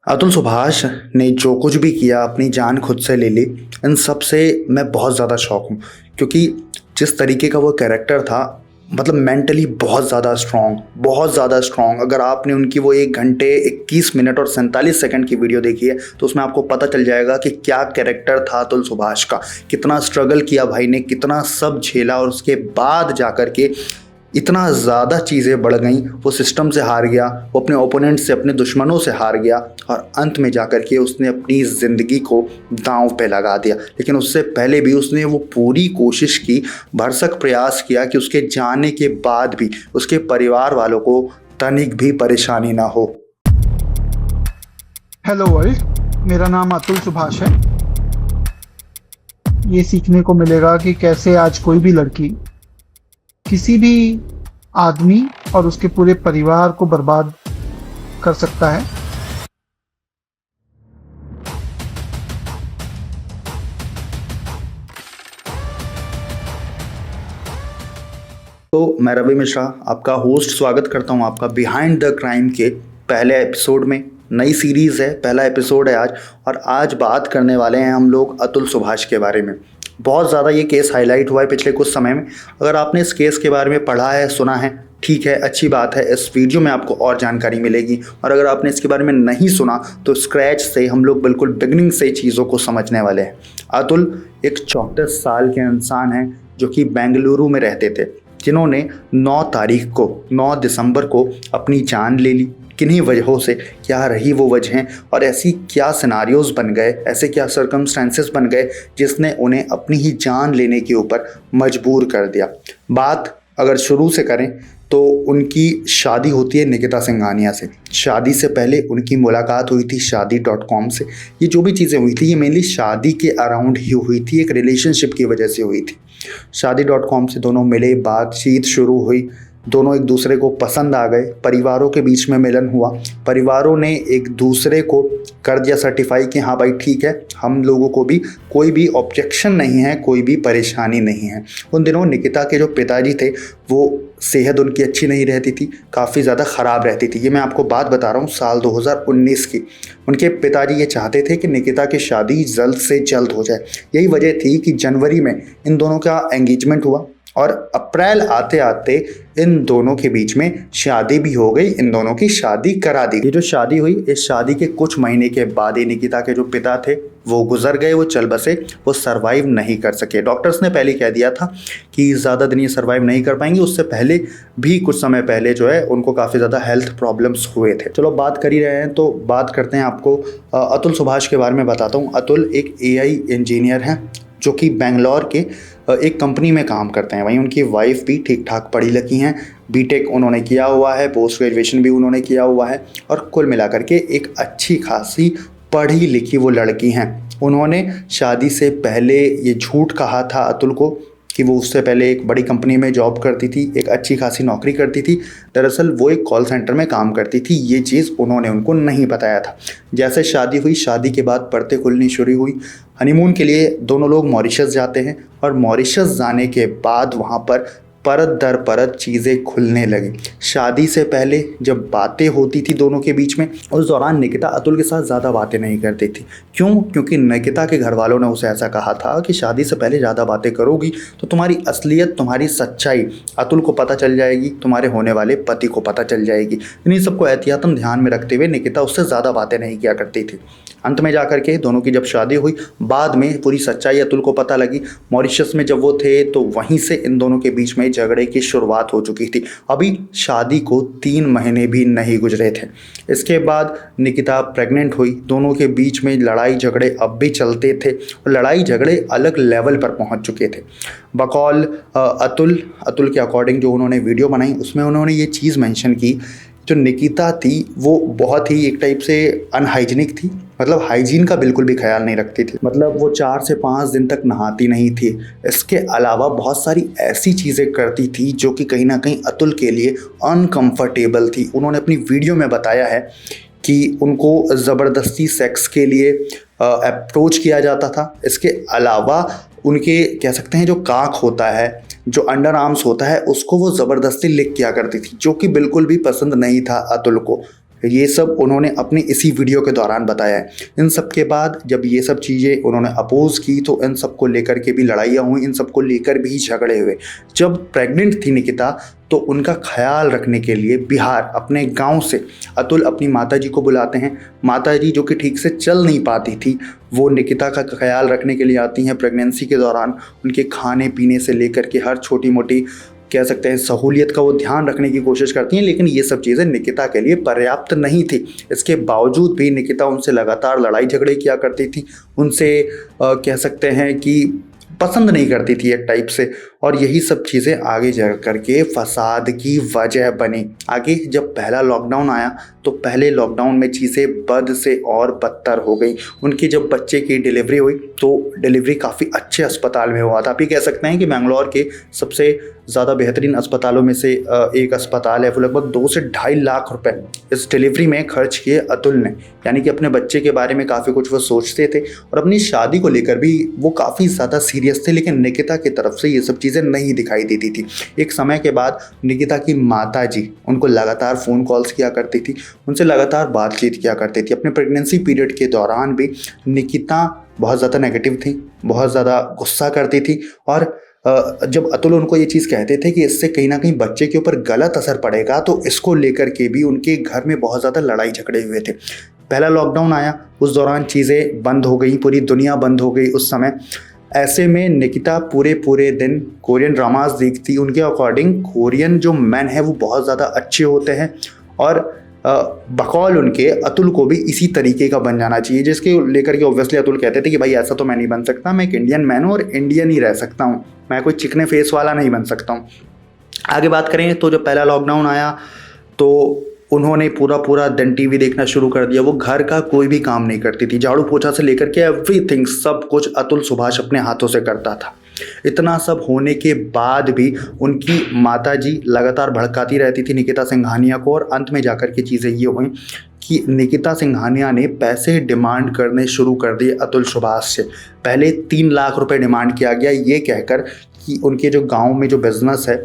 अतुल सुभाष ने जो कुछ भी किया अपनी जान खुद से ले ली। इन सब से मैं बहुत ज़्यादा शौक हूँ क्योंकि जिस तरीके का वो कैरेक्टर था, मतलब मेंटली बहुत ज़्यादा स्ट्रॉन्ग। अगर आपने उनकी वो 1 घंटे 21 मिनट और 47 सेकंड की वीडियो देखी है तो उसमें आपको पता चल जाएगा कि क्या कैरेक्टर था अतुल सुभाष का। कितना स्ट्रगल किया भाई ने, कितना सब झेला और उसके बाद जाकर के इतना ज़्यादा चीज़ें बढ़ गई। वो सिस्टम से हार गया, वो अपने ओपोनेंट से, अपने दुश्मनों से हार गया और अंत में जाकर के उसने अपनी ज़िंदगी को दांव पे लगा दिया। लेकिन उससे पहले भी उसने वो पूरी कोशिश की, भरसक प्रयास किया कि उसके जाने के बाद भी उसके परिवार वालों को तनिक भी परेशानी ना हो। हेलो वर्ल्ड, मेरा नाम अतुल सुभाष है। ये सीखने को मिलेगा कि कैसे आज कोई भी लड़की किसी भी आदमी और उसके पूरे परिवार को बर्बाद कर सकता है। तो मैं रवि मिश्रा आपका होस्ट स्वागत करता हूं आपका बिहाइंड द क्राइम के पहले एपिसोड में। नई सीरीज़ है, पहला एपिसोड है आज, और आज बात करने वाले हैं हम लोग अतुल सुभाष के बारे में। बहुत ज़्यादा ये केस हाईलाइट हुआ है पिछले कुछ समय में। अगर आपने इस केस के बारे में पढ़ा है, सुना है, ठीक है, अच्छी बात है, इस वीडियो में आपको और जानकारी मिलेगी। और अगर आपने इसके बारे में नहीं सुना तो स्क्रैच से हम लोग बिल्कुल बिगनिंग से चीज़ों को समझने वाले हैं। अतुल एक 34 साल के इंसान हैं जो कि बेंगलुरु में रहते थे, जिन्होंने 9 दिसंबर को अपनी जान ले ली। किन्हीं वजहों से, क्या रही वो वजहें और ऐसी क्या सिनारियोज बन गए, ऐसे क्या सर्कमस्टेंसेस बन गए जिसने उन्हें अपनी ही जान लेने के ऊपर मजबूर कर दिया। बात अगर शुरू से करें तो उनकी शादी होती है निकिता सिंघानिया से। शादी से पहले उनकी मुलाकात हुई थी शादी.com से। ये जो भी चीज़ें हुई थी ये मेनली शादी के अराउंड ही हुई थी, एक रिलेशनशिप की वजह से हुई थी। शादी.com से दोनों मिले, बातचीत शुरू हुई, दोनों एक दूसरे को पसंद आ गए, परिवारों के बीच में मिलन हुआ, परिवारों ने एक दूसरे को कर दिया सर्टिफाई कि हाँ भाई ठीक है, हम लोगों को भी कोई भी ऑब्जेक्शन नहीं है, कोई भी परेशानी नहीं है। उन दिनों निकिता के जो पिताजी थे वो सेहत उनकी अच्छी नहीं रहती थी, काफ़ी ज़्यादा ख़राब रहती थी। ये मैं आपको बात बता रहा हूँ साल 2019 की। उनके पिताजी ये चाहते थे कि निकिता की शादी जल्द से जल्द हो जाए। यही वजह थी कि जनवरी में इन दोनों का एंगेजमेंट हुआ और अप्रैल आते आते इन दोनों के बीच में शादी भी हो गई, इन दोनों की शादी करा दी। ये जो शादी हुई, इस शादी के कुछ महीने के बाद ही निकिता के जो पिता थे वो गुजर गए, वो चल बसे, वो सर्वाइव नहीं कर सके। डॉक्टर्स ने पहले कह दिया था कि ज़्यादा दिन ये सर्वाइव नहीं कर पाएंगे। उससे पहले भी कुछ समय पहले जो है उनको काफ़ी ज़्यादा हेल्थ प्रॉब्लम्स हुए थे। चलो बात कर ही रहे हैं तो बात करते हैं, आपको अतुल सुभाष के बारे में बताता हूँ। अतुल एक AI इंजीनियर हैं जो कि बेंगलोर के एक कंपनी में काम करते हैं। वहीं उनकी वाइफ भी ठीक ठाक पढ़ी लिखी हैं, बीटेक उन्होंने किया हुआ है, पोस्ट ग्रेजुएशन भी उन्होंने किया हुआ है और कुल मिलाकर के एक अच्छी खासी पढ़ी लिखी वो लड़की हैं। उन्होंने शादी से पहले ये झूठ कहा था अतुल को कि वो उससे पहले एक बड़ी कंपनी में जॉब करती थी, एक अच्छी खासी नौकरी करती थी। दरअसल वो एक कॉल सेंटर में काम करती थी। ये चीज़ उन्होंने उनको नहीं बताया था। जैसे शादी हुई, शादी के बाद परतें खुलनी शुरू हुई। हनीमून के लिए दोनों लोग मॉरिशस जाते हैं और मॉरिशस जाने के बाद वहाँ पर परत दर परत चीज़ें खुलने लगी। शादी से पहले जब बातें होती थी दोनों के बीच में, उस दौरान निकिता अतुल के साथ ज़्यादा बातें नहीं करती थी। क्यों? क्योंकि निकिता के घर वालों ने उसे ऐसा कहा था कि शादी से पहले ज़्यादा बातें करोगी तो तुम्हारी असलियत, तुम्हारी सच्चाई अतुल को पता चल जाएगी, तुम्हारे होने वाले पति को पता चल जाएगी। इन्हीं सबको एहतियातन ध्यान में रखते हुए निकिता उससे ज़्यादा बातें नहीं किया करती थी। अंत में जाकर के दोनों की जब शादी हुई, बाद में पूरी सच्चाई अतुल को पता लगी। मॉरिशस में जब वो थे तो वहीं से इन दोनों के बीच में झगड़े की शुरुआत हो चुकी थी। अभी शादी को 3 महीने भी नहीं गुजरे थे। इसके बाद निकिता प्रेग्नेंट हुई। दोनों के बीच में लड़ाई झगड़े अब भी चलते थे और लड़ाई झगड़े अलग लेवल पर पहुंच चुके थे। बकौल अतुल के अकॉर्डिंग जो उन्होंने वीडियो बनाई उसमें उन्होंने ये चीज़ मेंशन की, जो निकिता थी वो बहुत ही एक टाइप से अनहाइजीनिक थी, मतलब हाइजीन का बिल्कुल भी ख्याल नहीं रखती थी। मतलब वो 4 से 5 दिन तक नहाती नहीं थी। इसके अलावा बहुत सारी ऐसी चीज़ें करती थी जो कि कहीं ना कहीं अतुल के लिए अनकंफर्टेबल थी। उन्होंने अपनी वीडियो में बताया है कि उनको ज़बरदस्ती सेक्स के लिए अप्रोच किया जाता था। इसके अलावा उनके कह सकते हैं जो काक होता है, जो अंडर आर्म्स होता है, उसको वो ज़बरदस्ती लिक किया करती थी, जो कि बिल्कुल भी पसंद नहीं था अतुल को। ये सब उन्होंने अपनी इसी वीडियो के दौरान बताया है। इन सब के बाद जब ये सब चीज़ें उन्होंने अपोज की तो इन सब को लेकर के भी लड़ाइयाँ हुई, इन सब को लेकर भी झगड़े हुए। जब प्रेग्नेंट थी निकिता तो उनका ख्याल रखने के लिए बिहार अपने गांव से अतुल अपनी माताजी को बुलाते हैं। माताजी जो कि ठीक से चल नहीं पाती थी, वो निकिता का ख्याल रखने के लिए आती हैं। प्रेगनेंसी के दौरान उनके खाने पीने से लेकर के हर छोटी मोटी कह सकते हैं सहूलियत का वो ध्यान रखने की कोशिश करती हैं, लेकिन ये सब चीज़ें निकिता के लिए पर्याप्त नहीं थी। इसके बावजूद भी निकिता उनसे लगातार लड़ाई झगड़े किया करती थी, उनसे कह सकते हैं कि पसंद नहीं करती थी एक टाइप से, और यही सब चीज़ें आगे जा करके फसाद की वजह बनी। आगे जब पहला लॉकडाउन आया तो पहले लॉकडाउन में चीज़ें बद से और बदतर हो गई। उनकी जब बच्चे की डिलीवरी हुई तो डिलीवरी काफ़ी अच्छे अस्पताल में हुआ था। आप ये कह सकते हैं कि बेंगलोर के सबसे ज़्यादा बेहतरीन अस्पतालों में से एक अस्पताल है। वो लगभग 2 से 2.5 लाख रुपए इस डिलीवरी में खर्च किए अतुल ने, यानी कि अपने बच्चे के बारे में काफ़ी कुछ वो सोचते थे और अपनी शादी को लेकर भी वो काफ़ी ज़्यादा सीरियस थे। लेकिन निकिता की तरफ से ये सब चीज़ें नहीं दिखाई देती थी। एक समय के बाद निकिता की माताजी उनको लगातार फ़ोन कॉल्स किया करती थी, उनसे लगातार बातचीत किया करती थी। अपने प्रेगनेंसी पीरियड के दौरान भी निकिता बहुत ज़्यादा नेगेटिव थी, बहुत ज़्यादा गुस्सा करती थी, और जब अतुल उनको ये चीज़ कहते थे कि इससे कहीं ना कहीं बच्चे के ऊपर गलत असर पड़ेगा, तो इसको लेकर के भी उनके घर में बहुत ज़्यादा लड़ाई झगड़े हुए थे। पहला लॉकडाउन आया, उस दौरान चीज़ें बंद हो गई, पूरी दुनिया बंद हो गई उस समय। ऐसे में निकिता पूरे दिन कोरियन ड्रामास देखती। उनके अकॉर्डिंग कोरियन जो मैन है वो बहुत ज़्यादा अच्छे होते हैं, और बकौल उनके अतुल को भी इसी तरीके का बन जाना चाहिए, जिसके लेकर के ऑब्वियसली अतुल कहते थे कि भाई ऐसा तो मैं नहीं बन सकता, मैं एक इंडियन मैन हूँ और इंडियन ही रह सकता हूँ, मैं कोई चिकने फेस वाला नहीं बन सकता हूँ। आगे बात करें तो जब पहला लॉकडाउन आया तो उन्होंने पूरा दिन टीवी देखना शुरू कर दिया। वो घर का कोई भी काम नहीं करती थी, झाड़ू पोछा से लेकर के एवरीथिंग सब कुछ अतुल सुभाष अपने हाथों से करता था। इतना सब होने के बाद भी उनकी माताजी लगातार भड़काती रहती थी निकिता सिंघानिया को, और अंत में जाकर के चीज़ें ये हुई कि निकिता सिंघानिया ने पैसे डिमांड करने शुरू कर दिए अतुल सुभाष से। पहले 3 लाख रुपए डिमांड किया गया, ये कहकर कि उनके जो गांव में जो बिजनेस है,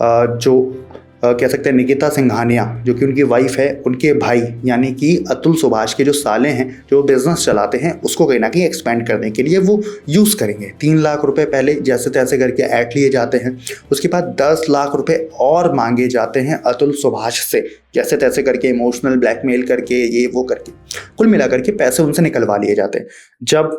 जो कह सकते हैं निकिता सिंघानिया जो कि उनकी वाइफ है, उनके भाई यानी कि अतुल सुभाष के जो साले हैं जो बिजनेस चलाते हैं, उसको कहीं ना कहीं एक्सपेंड करने के लिए वो यूज़ करेंगे। 3 लाख रुपए पहले जैसे तैसे करके ऐट लिए जाते हैं, उसके बाद 10 लाख रुपए और मांगे जाते हैं अतुल सुभाष से, जैसे तैसे करके इमोशनल ब्लैकमेल करके ये वो करके कुल मिला करके पैसे उनसे निकलवा लिए जाते हैं। जब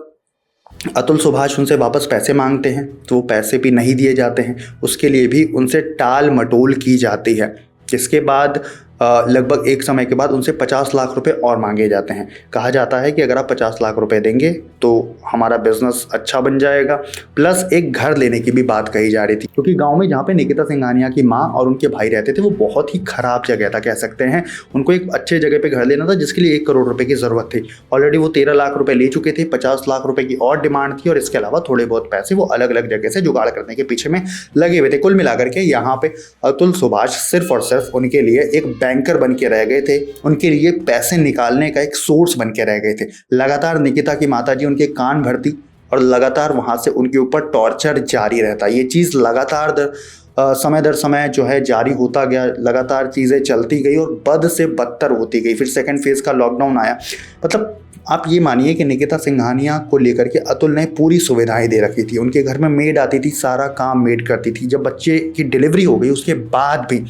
अतुल सुभाष उनसे वापस पैसे मांगते हैं तो वो पैसे भी नहीं दिए जाते हैं, उसके लिए भी उनसे टाल मटोल की जाती है, जिसके बाद लगभग एक समय के बाद उनसे 50 लाख रुपए और मांगे जाते हैं। कहा जाता है कि अगर आप 50 लाख रुपए देंगे तो हमारा बिजनेस अच्छा बन जाएगा, प्लस एक घर लेने की भी बात कही जा रही थी, क्योंकि गांव में जहाँ पे निकिता सिंघानिया की माँ और उनके भाई रहते थे वो बहुत ही खराब जगह था, कह सकते हैं। उनको एक अच्छे जगह पे घर लेना था जिसके लिए 1 करोड़ रुपए की ज़रूरत थी। ऑलरेडी वो 13 लाख रुपए ले चुके थे, 50 लाख रुपए की और डिमांड थी, और इसके अलावा थोड़े बहुत पैसे वो अलग अलग जगह से जुगाड़ करने के पीछे में लगे हुए थे। कुल मिलाकर के यहाँ पे अतुल सुभाष सिर्फ और सिर्फ उनके लिए एक बैंकर बन के रह गए थे, उनके लिए पैसे निकालने का एक सोर्स बन के रह गए थे। लगातार निकिता की माताजी उनके कान भरती और लगातार वहां से उनके ऊपर टॉर्चर जारी रहता। ये चीज़ लगातार समय दर समय जो है जारी होता गया, लगातार चीज़ें चलती गई और बद से बदतर होती गई। फिर सेकंड फेज़ का लॉकडाउन आया। मतलब आप ये मानिए कि निकिता सिंघानिया को लेकर के अतुल ने पूरी सुविधाएं दे रखी थी। उनके घर में मेड आती थी, सारा काम मेड करती थी। जब बच्चे की डिलीवरी हो गई उसके बाद भी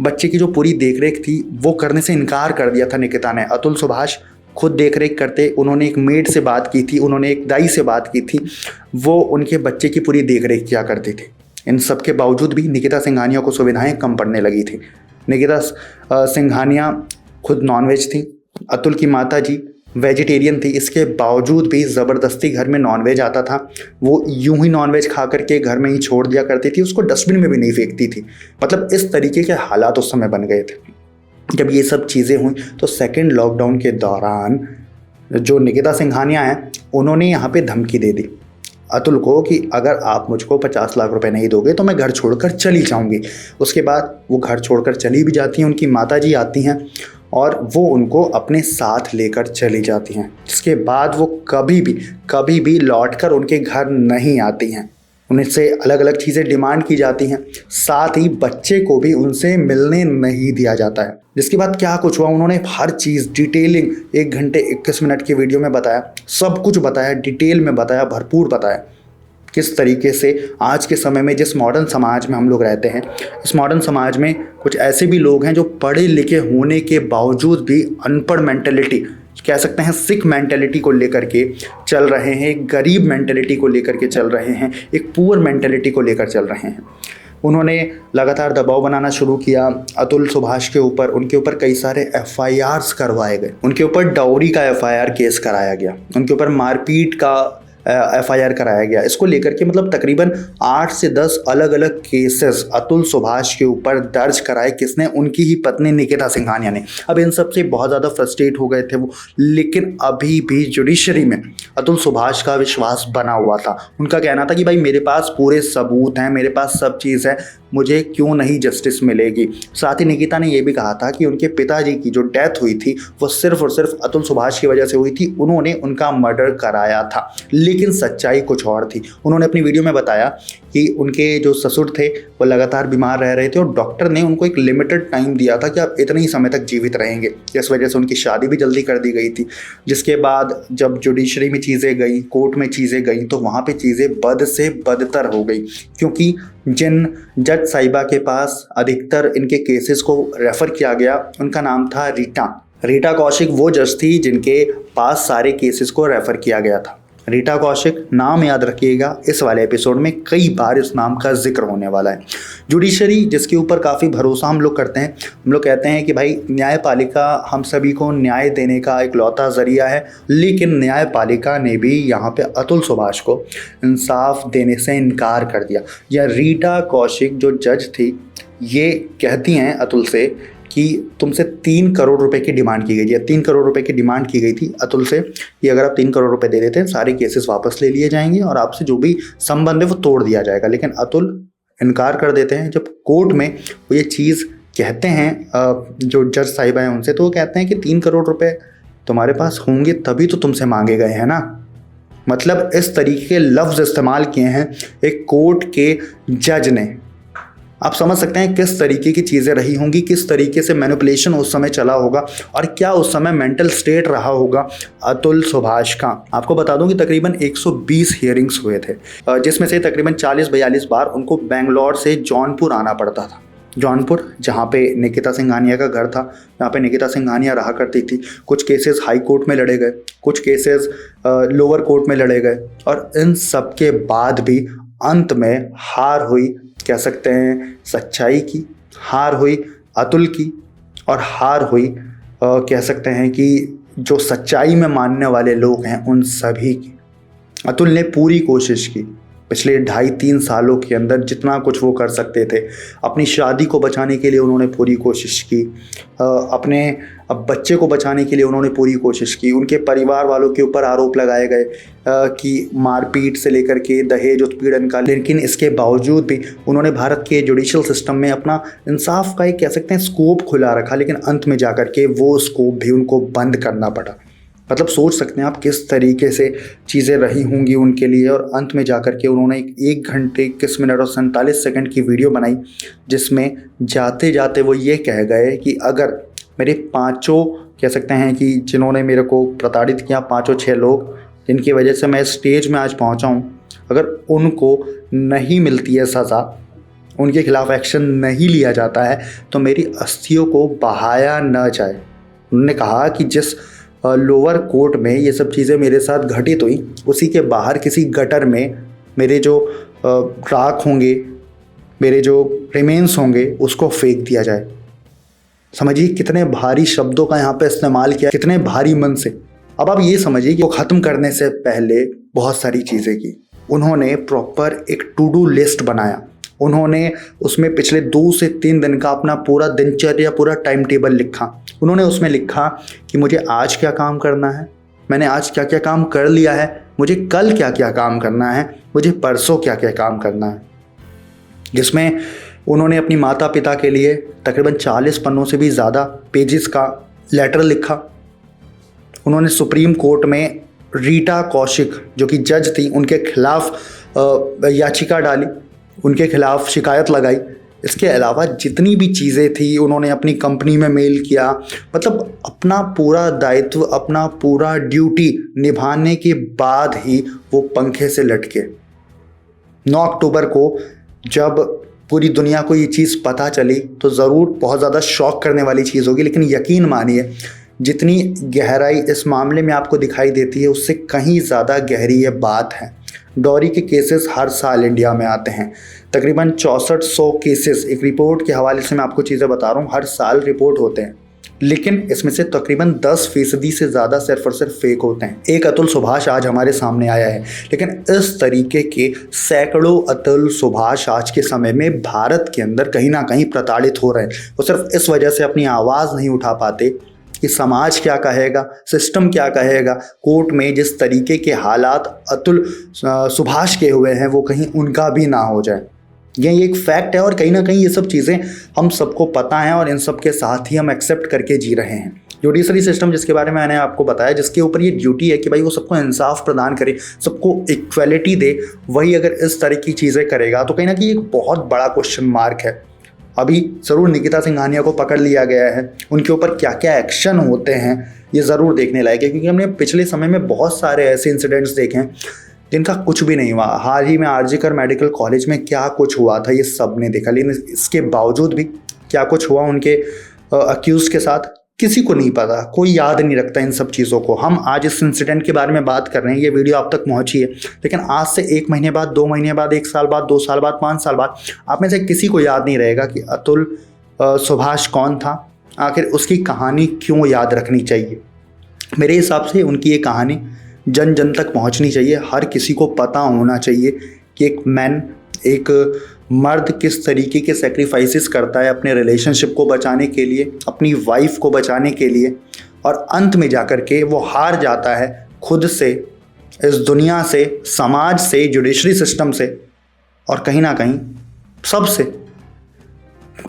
बच्चे की जो पूरी देखरेख थी वो करने से इनकार कर दिया था निकिता ने। अतुल सुभाष खुद देखरेख करते, उन्होंने एक मेड से बात की थी, उन्होंने एक दाई से बात की थी, वो उनके बच्चे की पूरी देखरेख किया करते थे। इन सब के बावजूद भी निकिता सिंघानिया को सुविधाएं कम पड़ने लगी थी। निकिता सिंघानिया खुद नॉनवेज थी, अतुल की माताजी वेजिटेरियन थी, इसके बावजूद भी ज़बरदस्ती घर में नॉनवेज आता था, वो यूं ही नॉनवेज खा करके घर में ही छोड़ दिया करती थी, उसको डस्टबिन में भी नहीं फेंकती थी। मतलब इस तरीके के हालात उस समय बन गए थे। जब ये सब चीज़ें हुई तो सेकेंड लॉकडाउन के दौरान जो निकिता सिंघानिया हैं उन्होंने यहाँ पे धमकी दे दी अतुल को कि अगर आप मुझको 50 लाख रुपए नहीं दोगे तो मैं घर छोड़कर चली जाऊंगी। उसके बाद वो घर छोड़कर चली भी जाती हैं, उनकी माताजी आती हैं और वो उनको अपने साथ लेकर चली जाती हैं, जिसके बाद वो कभी भी लौटकर उनके घर नहीं आती हैं। उनसे अलग अलग चीज़ें डिमांड की जाती हैं, साथ ही बच्चे को भी उनसे मिलने नहीं दिया जाता है। जिसके बाद क्या कुछ हुआ, उन्होंने हर चीज़ डिटेलिंग 1 घंटे 21 मिनट की वीडियो में बताया, सब कुछ बताया, डिटेल में बताया, भरपूर बताया किस तरीके से आज के समय में जिस मॉडर्न समाज में हम लोग रहते हैं, इस मॉडर्न समाज में कुछ ऐसे भी लोग हैं जो पढ़े लिखे होने के बावजूद भी अनपढ़ मेंटेलिटी, कह सकते हैं सिक मेंटेलिटी को लेकर के चल रहे हैं, एक गरीब मेंटेलिटी को लेकर के चल रहे हैं, एक पुअर मेंटेलिटी को लेकर चल रहे हैं। उन्होंने लगातार दबाव बनाना शुरू किया अतुल सुभाष के ऊपर। उनके ऊपर कई सारे FIRs करवाए गए, उनके ऊपर डाउरी का FIR केस कराया गया, उनके ऊपर मारपीट का FIR कराया गया। इसको लेकर के मतलब तकरीबन 8 से 10 अलग अलग केसेस अतुल सुभाष के ऊपर दर्ज कराए। किसने? उनकी ही पत्नी निकिता सिंघानिया ने। अब इन सब से बहुत ज़्यादा फ्रस्ट्रेट हो गए थे वो, लेकिन अभी भी जुडिशरी में अतुल सुभाष का विश्वास बना हुआ था। उनका कहना था कि भाई मेरे पास पूरे सबूत हैं, मेरे पास सब चीज़ है, मुझे क्यों नहीं जस्टिस मिलेगी। साथ ही निकिता ने यह भी कहा था कि उनके पिताजी की जो डेथ हुई थी वो सिर्फ और सिर्फ अतुल सुभाष की वजह से हुई थी, उन्होंने उनका मर्डर कराया था। लेकिन सच्चाई कुछ और थी। उन्होंने अपनी वीडियो में बताया कि उनके जो ससुर थे वो लगातार बीमार रह रहे थे और डॉक्टर ने उनको एक लिमिटेड टाइम दिया था कि आप इतने ही समय तक जीवित रहेंगे। इस वजह से उनकी शादी भी जल्दी कर दी गई थी। जिसके बाद जब जुडिशरी में चीज़ें गई, कोर्ट में चीज़ें गई, तो वहाँ पे चीज़ें बद से बदतर हो गई, क्योंकि जिन जज साहिबा के पास अधिकतर इनके केसेस को रेफ़र किया गया उनका नाम था रीटा कौशिक। वो जज थी जिनके पास सारे केसेस को रेफ़र किया गया था। रीटा कौशिक नाम याद रखिएगा, इस वाले एपिसोड में कई बार इस नाम का जिक्र होने वाला है। जुडिशरी जिसके ऊपर काफ़ी भरोसा हम लोग करते हैं, हम लोग कहते हैं कि भाई न्यायपालिका हम सभी को न्याय देने का इकलौता ज़रिया है, लेकिन न्यायपालिका ने भी यहाँ पे अतुल सुभाष को इंसाफ देने से इनकार कर दिया। या रीटा कौशिक जो जज थी ये कहती हैं अतुल से कि तुमसे 3 करोड़ रुपए की डिमांड की गई थी, 3 करोड़ रुपए की डिमांड की गई थी अतुल से कि अगर आप 3 करोड़ रुपए दे देते हैं सारे केसेस वापस ले लिए जाएंगे और आपसे जो भी संबंध है वो तोड़ दिया जाएगा। लेकिन अतुल इनकार कर देते हैं। जब कोर्ट में वो ये चीज़ कहते हैं जो जज साहिबा हैं उनसे, तो वो कहते हैं कि 3 करोड़ रुपए तुम्हारे पास होंगे तभी तो तुमसे मांगे गए हैं ना। मतलब इस तरीके के लफ्ज़ इस्तेमाल किए हैं एक कोर्ट के जज ने। आप समझ सकते हैं किस तरीके की चीज़ें रही होंगी, किस तरीके से मैनिपुलेशन उस समय चला होगा और क्या उस समय मेंटल स्टेट रहा होगा अतुल सुभाष का। आपको बता दूं कि तकरीबन 120 हियरिंग्स हुए थे, जिसमें से तकरीबन 40-42 बार उनको बेंगलोर से जौनपुर आना पड़ता था। जौनपुर जहाँ पे निकिता सिंघानिया का घर था, जहाँ पे निकिता सिंघानिया रहा करती थी। कुछ केसेस हाई कोर्ट में लड़े गए, कुछ केसेस लोअर कोर्ट में लड़े गए और इन सब के बाद भी अंत में हार हुई, कह सकते हैं सच्चाई की, हार हुई अतुल की और हार हुई कह सकते हैं कि जो सच्चाई में मानने वाले लोग हैं उन सभी की। अतुल ने पूरी कोशिश की पिछले 2.5-3 सालों के अंदर जितना कुछ वो कर सकते थे। अपनी शादी को बचाने के लिए उन्होंने पूरी कोशिश की, अपने बच्चे को बचाने के लिए उन्होंने पूरी कोशिश की। उनके परिवार वालों के ऊपर आरोप लगाए गए कि मारपीट से लेकर के दहेज उत्पीड़न का, लेकिन इसके बावजूद भी उन्होंने भारत के जुडिशल सिस्टम में अपना इंसाफ का एक कह सकते हैं स्कोप खुला रखा, लेकिन अंत में जाकर के वो स्कोप भी उनको बंद करना पड़ा। मतलब सोच सकते हैं आप किस तरीके से चीज़ें रही होंगी उनके लिए। और अंत में जाकर के उन्होंने 1 घंटे 21 मिनट और 47 सेकंड की वीडियो बनाई, जिसमें जाते जाते वो ये कह गए कि अगर मेरे 5 कह सकते हैं कि जिन्होंने मेरे को प्रताड़ित किया, 5-6 लोग जिनकी वजह से मैं स्टेज में आज पहुंचा हूं, अगर उनको नहीं मिलती है सज़ा, उनके खिलाफ एक्शन नहीं लिया जाता है, तो मेरी अस्थियों को बहाया न जाए। उन्होंने कहा कि जिस लोअर कोर्ट में ये सब चीज़ें मेरे साथ घटित हुई, उसी के बाहर किसी गटर में मेरे जो राख होंगे, मेरे जो रिमेन्स होंगे, उसको फेंक दिया जाए। समझिए कितने भारी शब्दों का यहाँ पे इस्तेमाल किया, कितने भारी मन से। अब आप ये समझिए कि वो ख़त्म करने से पहले बहुत सारी चीज़ें की। उन्होंने प्रॉपर एक टू डू लिस्ट बनाया। उन्होंने उसमें पिछले 2 से 3 दिन का अपना पूरा दिनचर्या, पूरा टाइम टेबल लिखा। उन्होंने उसमें लिखा कि मुझे आज क्या काम करना है, मैंने आज क्या क्या काम कर लिया है, मुझे कल क्या क्या काम करना है, मुझे परसों क्या क्या काम करना है। जिसमें उन्होंने अपनी माता पिता के लिए तकरीबन 40 पन्नों से भी ज़्यादा पेजेस का लेटर लिखा। उन्होंने सुप्रीम कोर्ट में रीटा कौशिक जो कि जज थी, उनके खिलाफ याचिका डाली, उनके खिलाफ शिकायत लगाई। इसके अलावा जितनी भी चीज़ें थी उन्होंने अपनी कंपनी में मेल किया, मतलब अपना पूरा दायित्व, अपना पूरा ड्यूटी निभाने के बाद ही वो पंखे से लटके। 9 अक्टूबर को जब पूरी दुनिया को ये चीज़ पता चली तो ज़रूर बहुत ज़्यादा शॉक करने वाली चीज़ होगी, लेकिन यकीन मानिए जितनी गहराई इस मामले में आपको दिखाई देती है उससे कहीं ज़्यादा गहरी ये बात है। डॉरी के केसेस हर साल इंडिया में आते हैं, तकरीबन 6400 केसेस, एक रिपोर्ट के हवाले से मैं आपको चीज़ें बता रहा हूँ, हर साल रिपोर्ट होते हैं, लेकिन इसमें से तकरीबन 10% से ज़्यादा सिर्फ और सिर्फ फेक होते हैं। एक अतुल सुभाष आज हमारे सामने आया है, लेकिन इस तरीके के सैकड़ों अतुल सुभाष आज के समय में भारत के अंदर कहीं ना कहीं प्रताड़ित हो रहे हैं। वो सिर्फ इस वजह से अपनी आवाज़ नहीं उठा पाते कि समाज क्या कहेगा, सिस्टम क्या कहेगा, कोर्ट में जिस तरीके के हालात अतुल सुभाष के हुए हैं वो कहीं उनका भी ना हो जाए। ये एक फैक्ट है और कहीं ना कहीं ये सब चीज़ें हम सबको पता हैं और इन सब के साथ ही हम एक्सेप्ट करके जी रहे हैं। जुडिशरी सिस्टम जिसके बारे में मैंने आपको बताया, जिसके ऊपर ये ड्यूटी है कि भाई वो सबको इंसाफ प्रदान करे, सबको इक्वलिटी दे, वही अगर इस तरह की चीज़ें करेगा तो कहीं ना कहीं एक बहुत बड़ा क्वेश्चन मार्क है। अभी ज़रूर निकिता सिंघानिया को पकड़ लिया गया है, उनके ऊपर क्या क्या एक्शन होते हैं ये ज़रूर देखने लायक है, क्योंकि हमने पिछले समय में बहुत सारे ऐसे इंसिडेंट्स देखे हैं जिनका कुछ भी नहीं हुआ। हाल ही में आरजीकर मेडिकल कॉलेज में क्या कुछ हुआ था ये सब ने देखा, लेकिन इसके बावजूद भी क्या कुछ हुआ उनके अक्यूज के साथ किसी को नहीं पता, कोई याद नहीं रखता इन सब चीज़ों को। हम आज इस इंसिडेंट के बारे में बात कर रहे हैं, ये वीडियो आप तक पहुंची है, लेकिन आज से 1 महीने बाद, 2 महीने बाद, 1 साल बाद, 2 साल बाद, 5 साल बाद आप में से किसी को याद नहीं रहेगा कि अतुल सुभाष कौन था, आखिर उसकी कहानी क्यों याद रखनी चाहिए। मेरे हिसाब से उनकी ये कहानी जन जन तक पहुंचनी चाहिए, हर किसी को पता होना चाहिए कि एक मैन, एक मर्द किस तरीके के सेक्रीफाइसेस करता है अपने रिलेशनशिप को बचाने के लिए, अपनी वाइफ को बचाने के लिए, और अंत में जाकर के वो हार जाता है खुद से, इस दुनिया से, समाज से, जुडिशरी सिस्टम से और कहीं ना कहीं सबसे।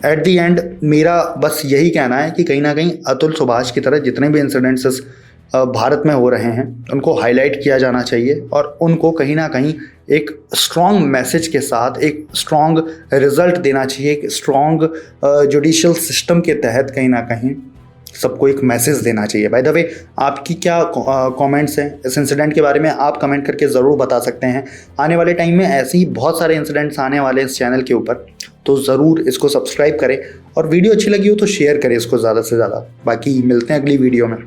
एट दी एंड मेरा बस यही कहना है कि कहीं ना कहीं अतुल सुभाष की तरह जितने भी इंसिडेंट्स भारत में हो रहे हैं उनको हाईलाइट किया जाना चाहिए और उनको कहीं ना कहीं एक स्ट्रॉन्ग मैसेज के साथ एक स्ट्रॉन्ग रिजल्ट देना चाहिए, एक स्ट्रॉन्ग जुडिशियल सिस्टम के तहत कहीं ना कहीं सबको एक मैसेज देना चाहिए। बाय द वे, आपकी क्या कमेंट्स हैं इस इंसिडेंट के बारे में, आप कमेंट करके ज़रूर बता सकते हैं। आने वाले टाइम में ऐसे ही बहुत सारे इंसिडेंट्स आने वाले हैं इस चैनल के ऊपर, तो ज़रूर इसको सब्सक्राइब करें और वीडियो अच्छी लगी हो तो शेयर करें इसको ज़्यादा से ज़्यादा। बाकी मिलते हैं अगली वीडियो में।